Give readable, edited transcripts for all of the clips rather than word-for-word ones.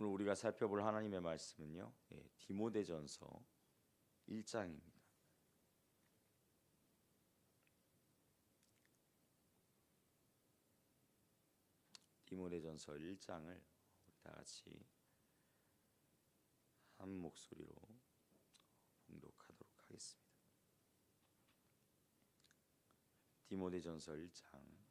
오늘 우리가 살펴볼 하나님의 말씀은요, 디모데전서 1장입니다. 디모데전서 1장을 우리 다 같이 한 목소리로 봉독하도록 하겠습니다. 디모데전서 1장,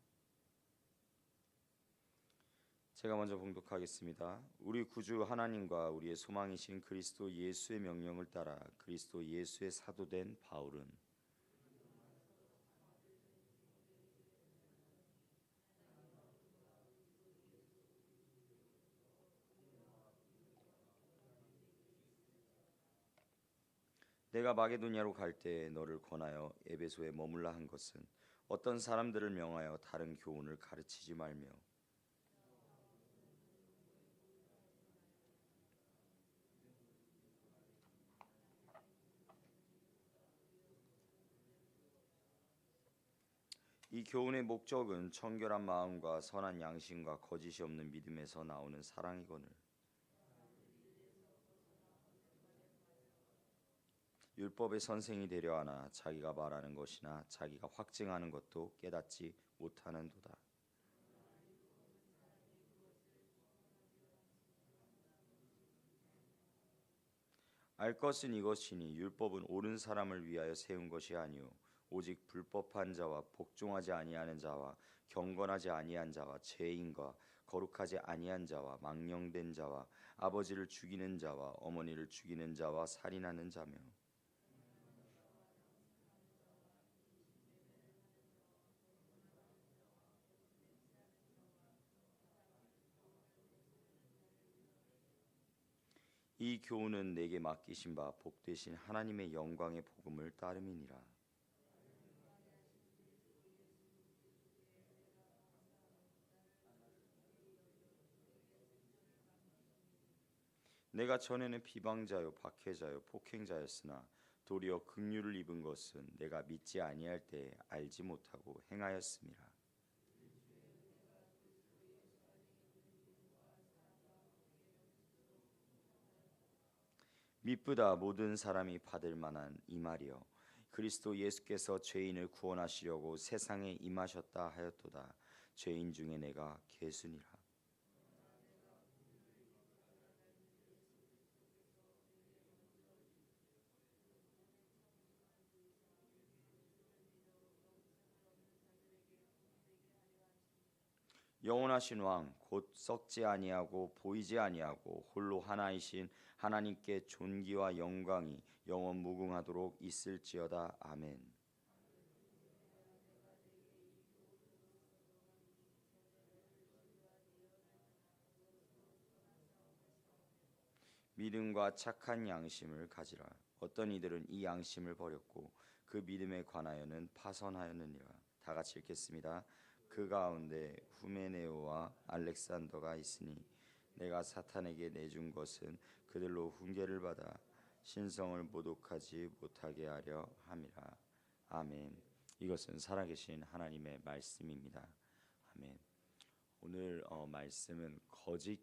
제가 먼저 봉독하겠습니다. 우리 구주 하나님과 우리의 소망이신 그리스도 예수의 명령을 따라 그리스도 예수의 사도된 바울은 내가 마게도냐로 갈 때 너를 권하여 에베소에 머물라 한 것은 어떤 사람들을 명하여 다른 교훈을 가르치지 말며 이 교훈의 목적은 청결한 마음과 선한 양심과 거짓이 없는 믿음에서 나오는 사랑이거늘 율법의 선생이 되려 하나 자기가 말하는 것이나 자기가 확증하는 것도 깨닫지 못하는도다. 알 것은 이것이니 율법은 옳은 사람을 위하여 세운 것이 아니요 오직 불법한 자와 복종하지 아니하는 자와 경건하지 아니한 자와 죄인과 거룩하지 아니한 자와 망령된 자와 아버지를 죽이는 자와 어머니를 죽이는 자와 살인하는 자며 이 교훈은 내게 맡기신 바 복되신 하나님의 영광의 복음을 따름이니라. 내가 전에는 비방자요 박해자요 폭행자였으나 도리어 긍휼을 입은 것은 내가 믿지 아니할 때에 알지 못하고 행하였음이라. 미쁘다 모든 사람이 받을 만한 이 말이여 그리스도 예수께서 죄인을 구원하시려고 세상에 임하셨다 하였도다. 죄인 중에 내가 괴순이라. 영원하신 왕 곧 썩지 아니하고 보이지 아니하고 홀로 하나이신 하나님께 존귀와 영광이 영원 무궁하도록 있을지어다. 아멘. 믿음과 착한 양심을 가지라. 어떤 이들은 이 양심을 버렸고 그 믿음에 관하여는 파선하였느니라. 다 같이 읽겠습니다. 그 가운데 후메네오와 알렉산더가 있으니 내가 사탄에게 내준 것은 그들로 훈계를 받아 신성을 모독하지 못하게 하려 함이라. 아멘. 이것은 살아계신 하나님의 말씀입니다. 아멘. 오늘 말씀은 거짓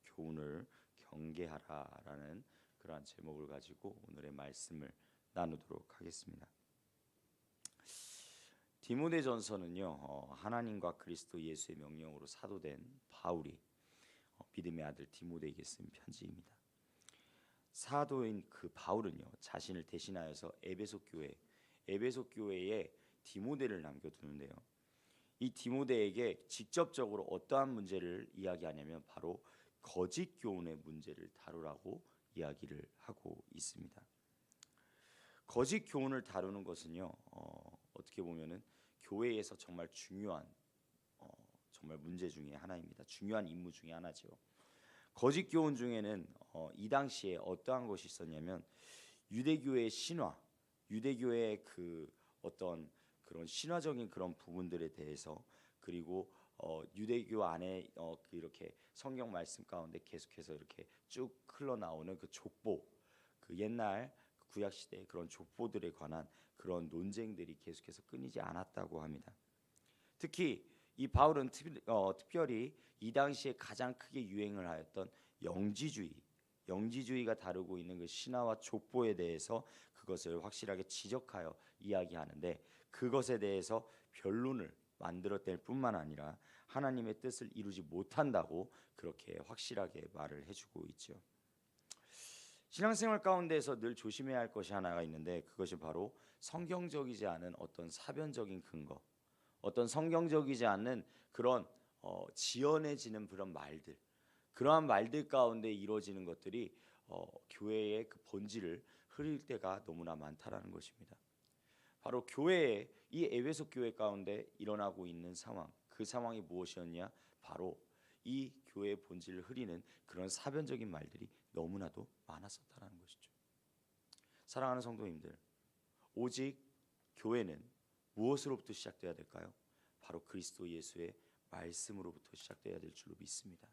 교훈을 경계하라라는 그러한 제목을 가지고 오늘의 말씀을 나누도록 하겠습니다. 디모데전서는요 하나님과 그리스도 예수의 명령으로 사도된 바울이 믿음의 아들 디모데에게 쓴 편지입니다. 사도인 그 바울은요 자신을 대신하여서 에베소 교회에 디모데를 남겨두는데요. 이 디모데에게 직접적으로 어떠한 문제를 이야기하냐면 바로 거짓 교훈의 문제를 다루라고 이야기를 하고 있습니다. 거짓 교훈을 다루는 것은요 어떻게 보면은 교회에서 정말 중요한 정말 문제 중에 하나입니다. 중요한 임무 중에 하나죠. 거짓 교훈 중에는 이 당시에 어떠한 것이 있었냐면 유대교의 신화, 유대교의 그 어떤 그런 신화적인 그런 부분들에 대해서 그리고 유대교 안에 이렇게 성경 말씀 가운데 계속해서 이렇게 쭉 흘러나오는 그 족보, 그 옛날 구약 시대의 그런 족보들에 관한 그런 논쟁들이 계속해서 끊이지 않았다고 합니다. 특히 이 바울은 특별히 이 당시에 가장 크게 유행을 하였던 영지주의가 다루고 있는 그 신화와 족보에 대해서 그것을 확실하게 지적하여 이야기하는데, 그것에 대해서 변론을 만들어낼 뿐만 아니라 하나님의 뜻을 이루지 못한다고 그렇게 확실하게 말을 해주고 있죠. 신앙생활 가운데에서 늘 조심해야 할 것이 하나가 있는데, 그것이 바로 성경적이지 않은 어떤 사변적인 근거, 어떤 성경적이지 않는 그런 지어내지는 그런 말들, 그러한 말들 가운데 이루어지는 것들이 교회의 그 본질을 흐릴 때가 너무나 많다라는 것입니다. 바로 교회의 이 에베소 교회 가운데 일어나고 있는 상황, 그 상황이 무엇이었냐? 바로 이 교회의 본질을 흐리는 그런 사변적인 말들이 너무나도 많았었다라는 것이죠. 사랑하는 성도님들, 오직 교회는 무엇으로부터 시작돼야 될까요? 바로 그리스도 예수의 말씀으로부터 시작돼야 될 줄로 믿습니다.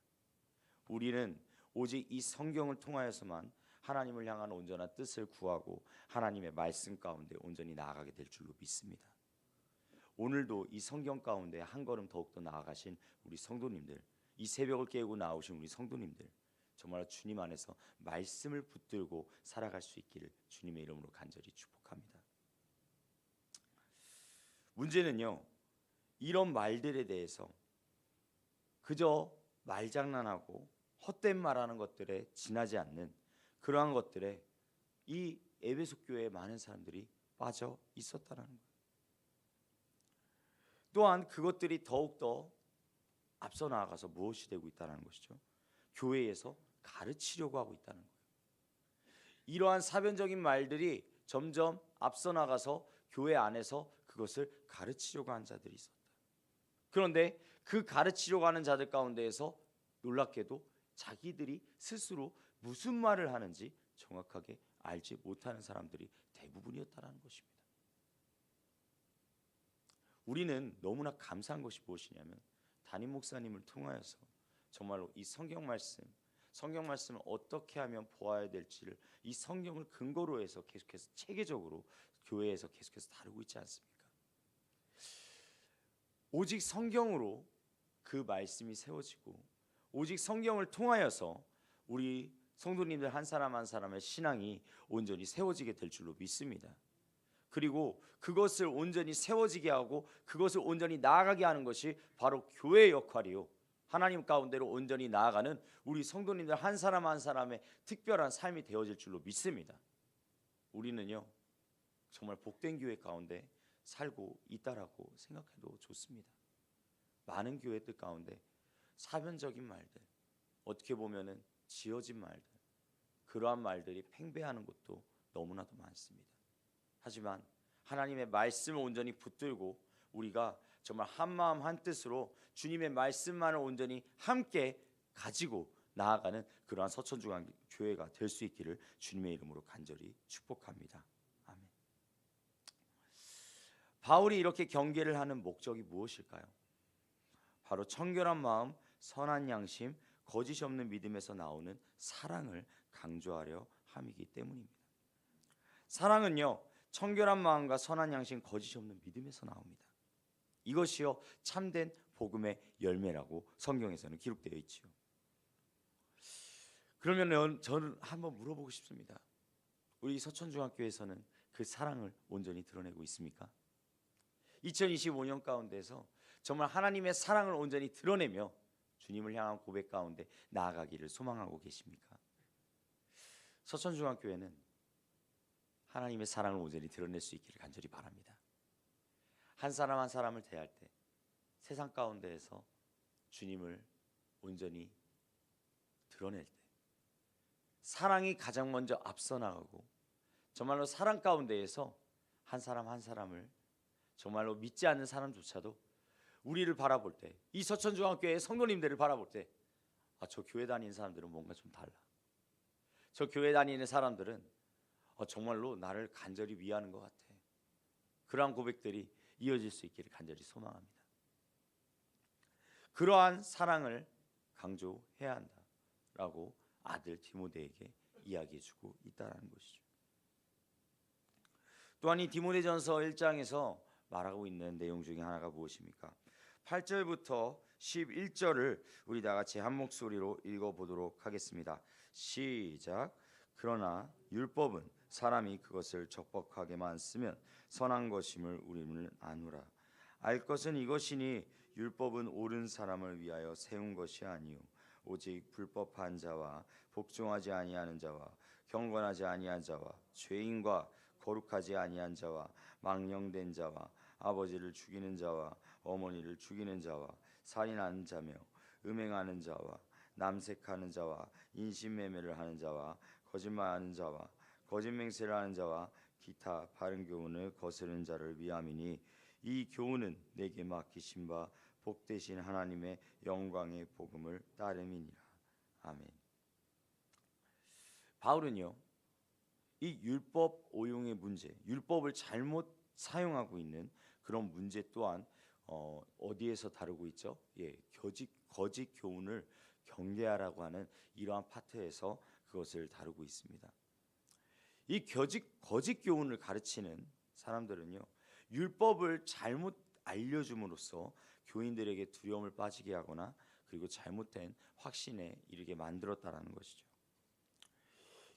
우리는 오직 이 성경을 통하여서만 하나님을 향한 온전한 뜻을 구하고 하나님의 말씀 가운데 온전히 나아가게 될 줄로 믿습니다. 오늘도 이 성경 가운데 한 걸음 더욱더 나아가신 우리 성도님들, 이 새벽을 깨우고 나오신 우리 성도님들, 정말 주님 안에서 말씀을 붙들고 살아갈 수 있기를 주님의 이름으로 간절히 축복합니다. 문제는요, 이런 말들에 대해서 그저 말장난하고 헛된 말하는 것들에 지나지 않는 그러한 것들에 이 에베소 교회의 많은 사람들이 빠져 있었다는 거예요. 또한 그것들이 더욱더 앞서 나아가서 무엇이 되고 있다는 것이죠? 교회에서 가르치려고 하고 있다는 거예요. 이러한 사변적인 말들이 점점 앞서 나가서 교회 안에서 그것을 가르치려고 하는 자들이 있었다. 그런데 그 가르치려고 하는 자들 가운데에서 놀랍게도 자기들이 스스로 무슨 말을 하는지 정확하게 알지 못하는 사람들이 대부분이었다는 것입니다. 우리는 너무나 감사한 것이 무엇이냐면, 담임 목사님을 통하여서 정말로 이 성경 말씀을 어떻게 하면 보아야 될지를 이 성경을 근거로 해서 계속해서 체계적으로 교회에서 계속해서 다루고 있지 않습니까? 오직 성경으로 그 말씀이 세워지고, 오직 성경을 통하여서 우리 성도님들 한 사람 한 사람의 신앙이 온전히 세워지게 될 줄로 믿습니다. 그리고 그것을 온전히 세워지게 하고 그것을 온전히 나아가게 하는 것이 바로 교회의 역할이요, 하나님 가운데로 온전히 나아가는 우리 성도님들 한 사람 한 사람의 특별한 삶이 되어질 줄로 믿습니다. 우리는요, 정말 복된 교회 가운데 살고 있다라고 생각해도 좋습니다. 많은 교회들 가운데 사변적인 말들, 어떻게 보면은 지어진 말들, 그러한 말들이 팽배하는 것도 너무나도 많습니다. 하지만 하나님의 말씀을 온전히 붙들고 우리가 정말 한마음 한뜻으로 주님의 말씀만을 온전히 함께 가지고 나아가는 그러한 서천중앙교회가 될 수 있기를 주님의 이름으로 간절히 축복합니다. 아멘. 바울이 이렇게 경계를 하는 목적이 무엇일까요? 바로 청결한 마음, 선한 양심, 거짓이 없는 믿음에서 나오는 사랑을 강조하려 함이기 때문입니다. 사랑은요, 청결한 마음과 선한 양심, 거짓이 없는 믿음에서 나옵니다. 이것이요 참된 복음의 열매라고 성경에서는 기록되어 있지요. 그러면 저는 한번 물어보고 싶습니다. 우리 서천중학교에서는 그 사랑을 온전히 드러내고 있습니까? 2025년 가운데서 정말 하나님의 사랑을 온전히 드러내며 주님을 향한 고백 가운데 나아가기를 소망하고 계십니까? 서천중학교에는 하나님의 사랑을 온전히 드러낼 수 있기를 간절히 바랍니다. 한 사람 한 사람을 대할 때 세상 가운데에서 주님을 온전히 드러낼 때 사랑이 가장 먼저 앞서 나가고, 정말로 사랑 가운데에서 한 사람 한 사람을 정말로 믿지 않는 사람조차도 우리를 바라볼 때, 이 서천중학교의 성도님들을 바라볼 때, 저 교회 다니는 사람들은 뭔가 좀 달라, 저 교회 다니는 사람들은 정말로 나를 간절히 위하는 것 같아, 그러한 고백들이 이어질 수 있기를 간절히 소망합니다. 그러한 사랑을 강조해야 한다라고 아들 디모데에게 이야기해주고 있다는 것이죠. 또한 이 디모데전서 1장에서 말하고 있는 내용 중에 하나가 무엇입니까? 8절부터 11절을 우리 다 같이 한 목소리로 읽어보도록 하겠습니다. 시작. 그러나 율법은 사람이 그것을 적법하게만 쓰면 선한 것임을 우리는 아노라. 알 것은 이것이니 율법은 옳은 사람을 위하여 세운 것이 아니요 오직 불법한 자와 복종하지 아니하는 자와 경건하지 아니한 자와 죄인과 거룩하지 아니한 자와 망령된 자와 아버지를 죽이는 자와 어머니를 죽이는 자와 살인하는 자며 음행하는 자와 남색하는 자와 인신매매를 하는 자와 거짓말하는 자와 거짓맹세를 하는 자와 기타 바른 교훈을 거스르는 자를 위함이니 이 교훈은 내게 맡기신 바 복되신 하나님의 영광의 복음을 따름이니라. 아멘. 바울은요, 이 율법 오용의 문제, 율법을 잘못 사용하고 있는 그런 문제 또한 어디에서 다루고 있죠? 거짓 교훈을 경계하라고 하는 이러한 파트에서 그것을 다루고 있습니다. 이 거짓 교훈을 가르치는 사람들은요, 율법을 잘못 알려줌으로써 교인들에게 두려움을 빠지게 하거나 그리고 잘못된 확신에 이르게 만들었다라는 것이죠.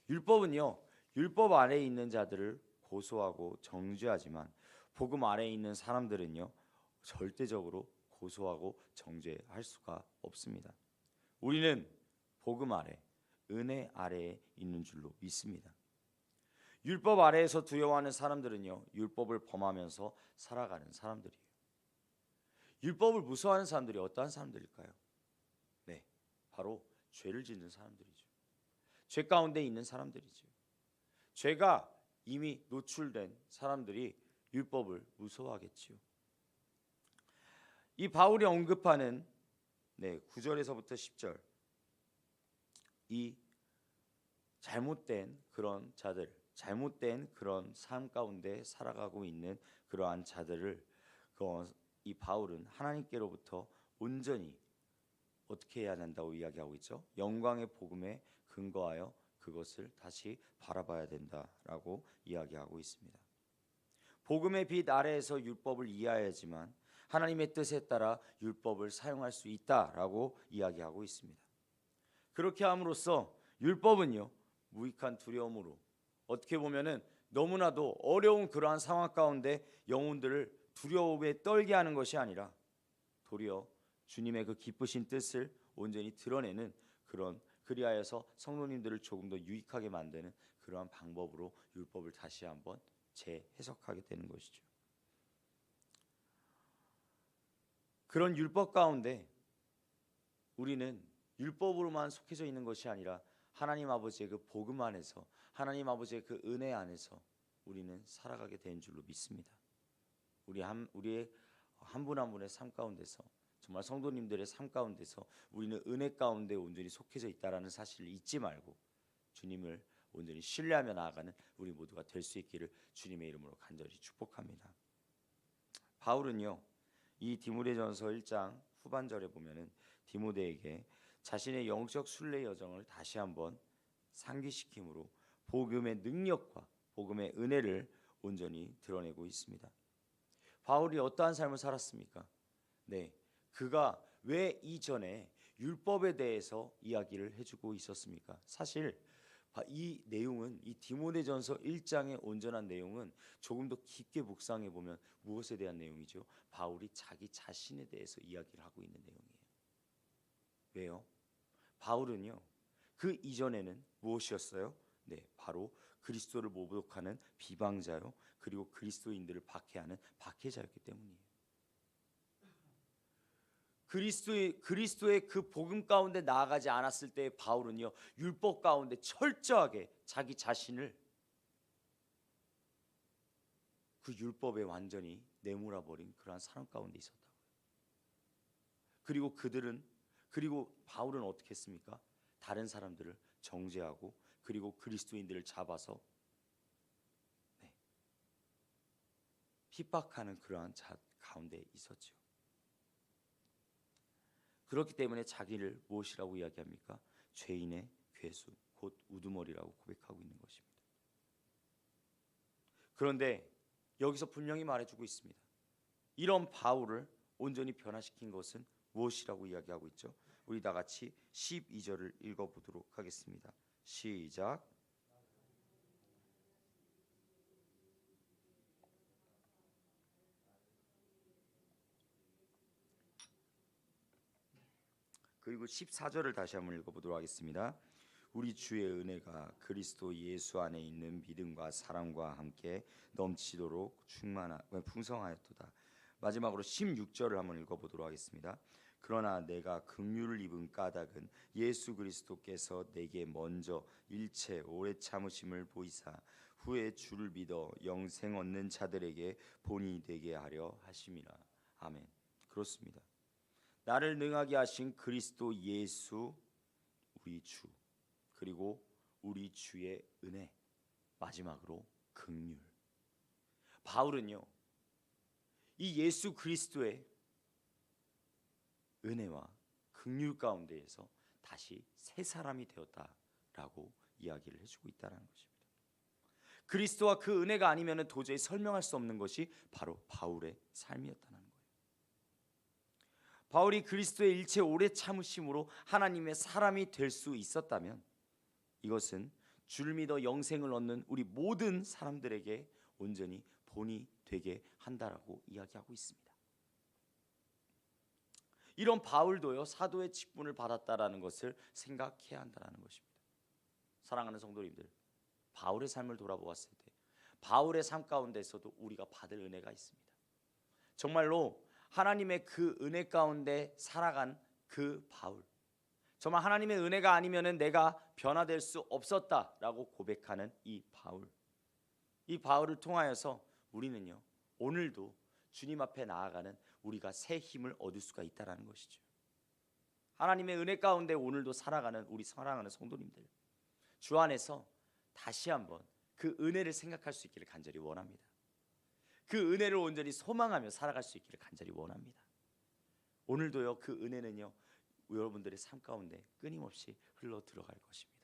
율법은요, 율법 아래에 있는 자들을 고소하고 정죄하지만 복음 아래에 있는 사람들은요, 절대적으로 고소하고 정죄할 수가 없습니다. 우리는 복음 아래, 은혜 아래에 있는 줄로 믿습니다. 율법 아래에서 두려워하는 사람들은요, 율법을 범하면서 살아가는 사람들이에요. 율법을 무서워하는 사람들이 어떠한 사람들일까요? 네, 바로 죄를 짓는 사람들이죠. 죄 가운데 있는 사람들이죠. 죄가 이미 노출된 사람들이 율법을 무서워하겠지요. 이 바울이 언급하는 9절에서부터 10절, 이 잘못된 그런 자들, 잘못된 그런 삶 가운데 살아가고 있는 그러한 자들을 이 바울은 하나님께로부터 온전히 어떻게 해야 된다고 이야기하고 있죠? 영광의 복음에 근거하여 그것을 다시 바라봐야 된다라고 이야기하고 있습니다. 복음의 빛 아래에서 율법을 이해해야지만 하나님의 뜻에 따라 율법을 사용할 수 있다라고 이야기하고 있습니다. 그렇게 함으로써 율법은요, 무익한 두려움으로 어떻게 보면은 너무나도 어려운 그러한 상황 가운데 영혼들을 두려움에 떨게 하는 것이 아니라 도리어 주님의 그 기쁘신 뜻을 온전히 드러내는 그리하여서 성도님들을 조금 더 유익하게 만드는 그러한 방법으로 율법을 다시 한번 재해석하게 되는 것이죠. 그런 율법 가운데 우리는 율법으로만 속해져 있는 것이 아니라 하나님 아버지의 그 복음 안에서, 하나님 아버지의 그 은혜 안에서 우리는 살아가게 된 줄로 믿습니다. 우리의 한 분 한 분의 삶 가운데서, 정말 성도님들의 삶 가운데서 우리는 은혜 가운데 온전히 속해져 있다라는 사실을 잊지 말고 주님을 온전히 신뢰하며 나아가는 우리 모두가 될 수 있기를 주님의 이름으로 간절히 축복합니다. 바울은요, 이 디모데전서 1장 후반절에 보면은 디모데에게 자신의 영적 순례 여정을 다시 한번 상기시킴으로 복음의 능력과 복음의 은혜를 온전히 드러내고 있습니다. 바울이 어떠한 삶을 살았습니까? 그가 왜 이전에 율법에 대해서 이야기를 해주고 있었습니까? 사실 이 내용은, 이 디모데전서 1장의 온전한 내용은 조금 더 깊게 묵상해 보면 무엇에 대한 내용이죠? 바울이 자기 자신에 대해서 이야기를 하고 있는 내용이에요. 왜요? 바울은요, 그 이전에는 무엇이었어요? 바로 그리스도를 모독하는 비방자요, 그리고 그리스도인들을 박해하는 박해자였기 때문이에요. 그리스도의 그 복음 가운데 나아가지 않았을 때 바울은요, 율법 가운데 철저하게 자기 자신을 그 율법에 완전히 내몰아 버린 그러한 삶 가운데 있었다고요. 그리고 바울은 어떻게 했습니까? 다른 사람들을 정죄하고 그리고 그리스도인들을 잡아서 핍박하는 그러한 가운데 있었죠. 그렇기 때문에 자기를 무엇이라고 이야기합니까? 죄인의 괴수, 곧 우두머리라고 고백하고 있는 것입니다. 그런데 여기서 분명히 말해주고 있습니다. 이런 바울을 온전히 변화시킨 것은 무엇이라고 이야기하고 있죠? 우리 다 같이 12절을 읽어보도록 하겠습니다. 시작. 그리고 14절을 다시 한번 읽어보도록 하겠습니다. 우리 주의 은혜가 그리스도 예수 안에 있는 믿음과 사랑과 함께 넘치도록 풍성하였도다. 마지막으로 16절을 한번 읽어보도록 하겠습니다. 그러나 내가 긍휼을 입은 까닭은 예수 그리스도께서 내게 먼저 일체 오래 참으심을 보이사 후에 주를 믿어 영생 얻는 자들에게 본이 되게 하려 하심이라. 아멘. 그렇습니다. 나를 능하게 하신 그리스도 예수 우리 주, 그리고 우리 주의 은혜, 마지막으로 긍휼. 바울은요, 이 예수 그리스도의 은혜와 긍휼 가운데에서 다시 새 사람이 되었다라고 이야기를 해주고 있다는 것입니다. 그리스도와 그 은혜가 아니면 도저히 설명할 수 없는 것이 바로 바울의 삶이었다는 거예요. 바울이 그리스도의 일체 오래 참으심으로 하나님의 사람이 될 수 있었다면 이것은 주를 믿어 영생을 얻는 우리 모든 사람들에게 온전히 본이 되게 한다라고 이야기하고 있습니다. 이런 바울도요, 사도의 직분을 받았다라는 것을 생각해야 한다는 것입니다. 사랑하는 성도님들, 바울의 삶을 돌아보았을 때 바울의 삶 가운데서도 우리가 받을 은혜가 있습니다. 정말로 하나님의 그 은혜 가운데 살아간 그 바울, 정말 하나님의 은혜가 아니면은 내가 변화될 수 없었다라고 고백하는 이 바울, 이 바울을 통하여서 우리는요, 오늘도 주님 앞에 나아가는 우리가 새 힘을 얻을 수가 있다라는 것이죠. 하나님의 은혜 가운데 오늘도 살아가는 우리 사랑하는 성도님들, 주 안에서 다시 한번 그 은혜를 생각할 수 있기를 간절히 원합니다. 그 은혜를 온전히 소망하며 살아갈 수 있기를 간절히 원합니다. 오늘도요, 그 은혜는요, 여러분들의 삶 가운데 끊임없이 흘러 들어갈 것입니다.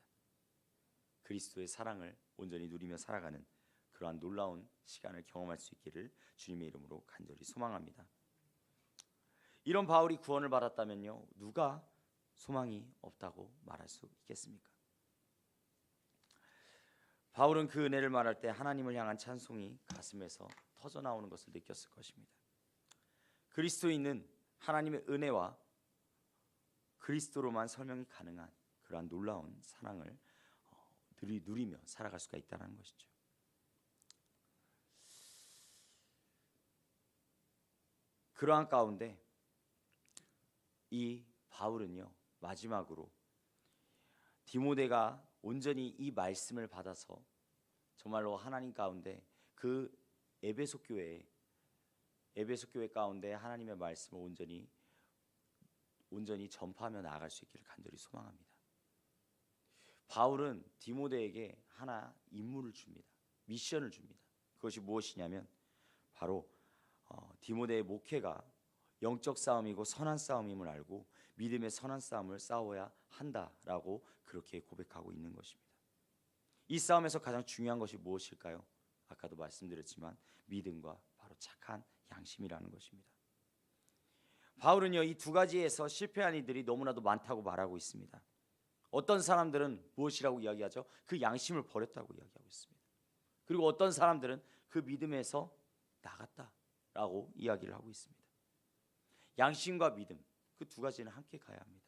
그리스도의 사랑을 온전히 누리며 살아가는 그러한 놀라운 시간을 경험할 수 있기를 주님의 이름으로 간절히 소망합니다. 이런 바울이 구원을 받았다면요, 누가 소망이 없다고 말할 수 있겠습니까? 바울은 그 은혜를 말할 때 하나님을 향한 찬송이 가슴에서 터져 나오는 것을 느꼈을 것입니다. 그리스도에 있는 하나님의 은혜와 그리스도로만 설명이 가능한 그러한 놀라운 사랑을 누리며 살아갈 수가 있다는 것이죠. 그러한 가운데 이 바울은요, 마지막으로 디모데가 온전히 이 말씀을 받아서 정말로 하나님 가운데 그 에베소 교회 가운데 하나님의 말씀을 온전히 전파하며 나아갈 수 있기를 간절히 소망합니다. 바울은 디모데에게 하나 임무를 줍니다. 미션을 줍니다. 그것이 무엇이냐면 바로 디모데의 목회가 영적 싸움이고 선한 싸움임을 알고 믿음의 선한 싸움을 싸워야 한다라고 그렇게 고백하고 있는 것입니다. 이 싸움에서 가장 중요한 것이 무엇일까요? 아까도 말씀드렸지만 믿음과 바로 착한 양심이라는 것입니다. 바울은요, 이 두 가지에서 실패한 이들이 너무나도 많다고 말하고 있습니다. 어떤 사람들은 무엇이라고 이야기하죠? 그 양심을 버렸다고 이야기하고 있습니다. 그리고 어떤 사람들은 그 믿음에서 나갔다라고 이야기를 하고 있습니다. 양심과 믿음, 그 두 가지는 함께 가야 합니다.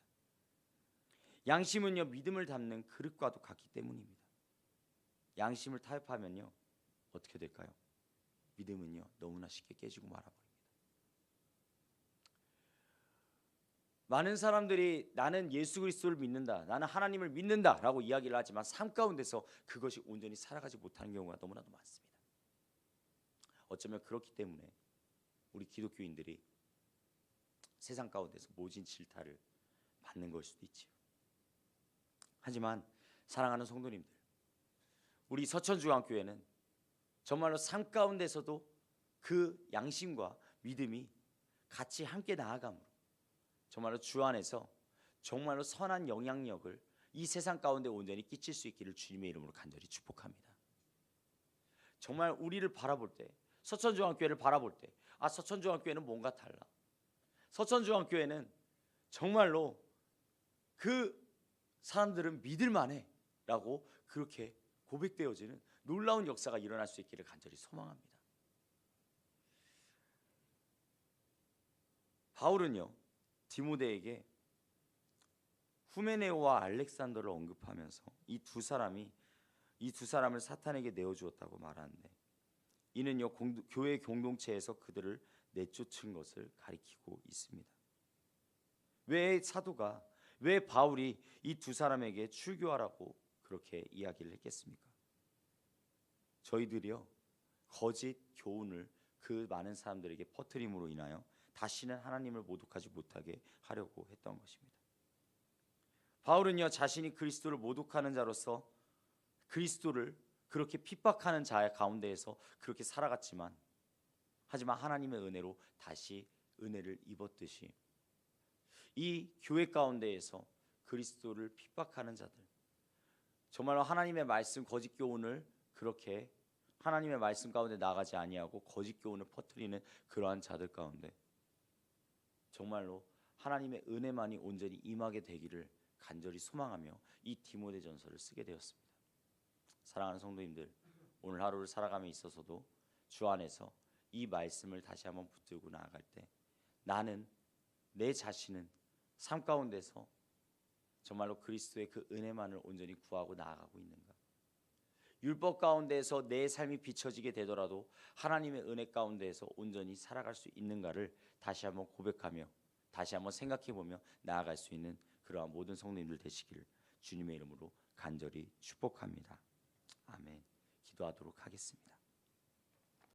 양심은요, 믿음을 담는 그릇과도 같기 때문입니다. 양심을 타협하면요, 어떻게 될까요? 믿음은요, 너무나 쉽게 깨지고 말아버립니다. 많은 사람들이 나는 예수 그리스도를 믿는다, 나는 하나님을 믿는다라고 이야기를 하지만 삶 가운데서 그것이 온전히 살아가지 못하는 경우가 너무나도 많습니다. 어쩌면 그렇기 때문에 우리 기독교인들이 세상 가운데서 모진 질타를 받는 걸 수도 있지요. 하지만 사랑하는 성도님들, 우리 서천중앙교회는 정말로 삶 가운데서도 그 양심과 믿음이 같이 함께 나아감으로 정말로 주 안에서 정말로 선한 영향력을 이 세상 가운데 온전히 끼칠 수 있기를 주님의 이름으로 간절히 축복합니다. 정말 우리를 바라볼 때, 서천중앙교회를 바라볼 때, 서천중앙교회는 뭔가 달라, 서천중앙교회는 정말로 그 사람들은 믿을만해 라고 그렇게 고백되어지는 놀라운 역사가 일어날 수 있기를 간절히 소망합니다. 바울은요 디모데에게 후메네오와 알렉산더를 언급하면서 이 두 사람을 사탄에게 내어주었다고 말하는데, 이는요 교회 공동체에서 그들을 내쫓은 것을 가리키고 있습니다. 왜 바울이 이 두 사람에게 출교하라고 그렇게 이야기를 했겠습니까? 저희들이요 거짓 교훈을 그 많은 사람들에게 퍼뜨림으로 인하여 다시는 하나님을 모독하지 못하게 하려고 했던 것입니다. 바울은요 자신이 그리스도를 모독하는 자로서 그리스도를 그렇게 핍박하는 자 가운데에서 그렇게 살아갔지만, 하지만 하나님의 은혜로 다시 은혜를 입었듯이 이 교회 가운데에서 그리스도를 핍박하는 자들, 정말로 하나님의 말씀 거짓 교훈을 그렇게 하나님의 말씀 가운데 나가지 아니하고 거짓 교훈을 퍼뜨리는 그러한 자들 가운데 정말로 하나님의 은혜만이 온전히 임하게 되기를 간절히 소망하며 이 디모데전서를 쓰게 되었습니다. 사랑하는 성도님들, 오늘 하루를 살아감에 있어서도 주 안에서 이 말씀을 다시 한번 붙들고 나아갈 때, 나는 내 자신은 삶 가운데서 정말로 그리스도의 그 은혜만을 온전히 구하고 나아가고 있는가? 율법 가운데에서 내 삶이 비춰지게 되더라도 하나님의 은혜 가운데에서 온전히 살아갈 수 있는가를 다시 한번 고백하며 다시 한번 생각해보며 나아갈 수 있는 그러한 모든 성도님들 되시기를 주님의 이름으로 간절히 축복합니다. 아멘. 기도하도록 하겠습니다.